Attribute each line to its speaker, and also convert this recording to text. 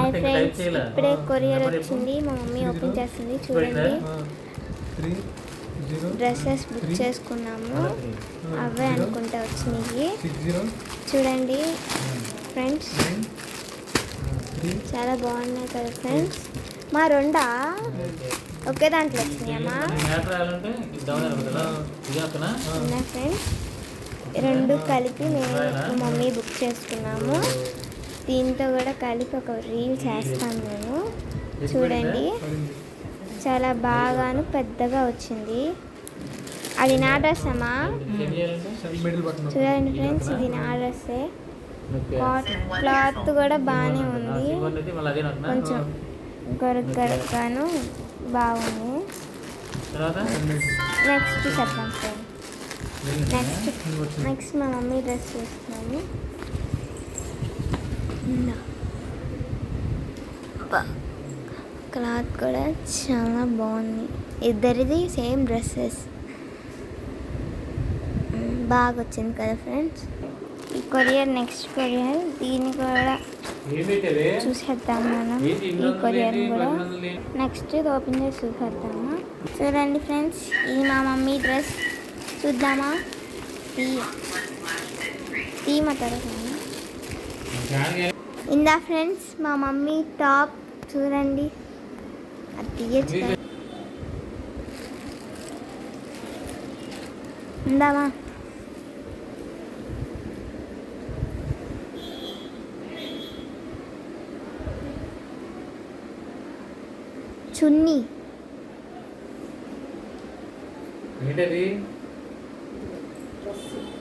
Speaker 1: Hi friends, ఇప్పుడే courier వచ్చింది. మా మమ్మీ ఓపెన్ చేస్తుంది. చూడండి, డ్రెస్సెస్ బుక్ చేసుకున్నాము. అవే అనుకుంటా వచ్చినాయి. చూడండి ఫ్రెండ్స్, చాలా బాగున్నాయి కదా ఫ్రెండ్స్. మా రెండా ఒకే దాంట్లో వచ్చినాయమ్మా ఫ్రెండ్స్. రెండు కలిపి మేము మమ్మీ బుక్ చేసుకున్నాము. దీంతో కూడా కలిపి ఒక రీల్ చేస్తాను నేను. చూడండి, చాలా బాగాను పెద్దగా వచ్చింది. అది నా డ్రెస్ అమ్మా. చూడండి ఫ్రెండ్స్, ఇది నా డ్రెస్సే. క్లాత్ కూడా బాగానే ఉంది, కొంచెం గొరగరగాను బాగుంది. నెక్స్ట్ చెప్పాం ఫ్రెండ్స్. నెక్స్ట్ మా మమ్మీ డ్రెస్ చూస్తున్నాము. క్లాత్ కూడా చాలా బాగుంది. ఇద్దరిది సేమ్ డ్రెస్సెస్. బాగా వచ్చింది కదా ఫ్రెండ్స్. ఈ కొరియర్ నెక్స్ట్ కొరియర్, దీన్ని కూడా చూసేద్దాం మనం. ఈ కొరియర్ కూడా నెక్స్ట్ ఓపెన్ చేసి చూసేద్దామా. చూడండి ఫ్రెండ్స్, ఈ మా మమ్మీ డ్రెస్ చూద్దామా. మా తర్వాత ఇందా ఫ్రెండ్స్, మా మమ్మీ టాప్ చూడండి. అది తీయచ్చు ఇందామా. చున్నీ
Speaker 2: ఏంటది?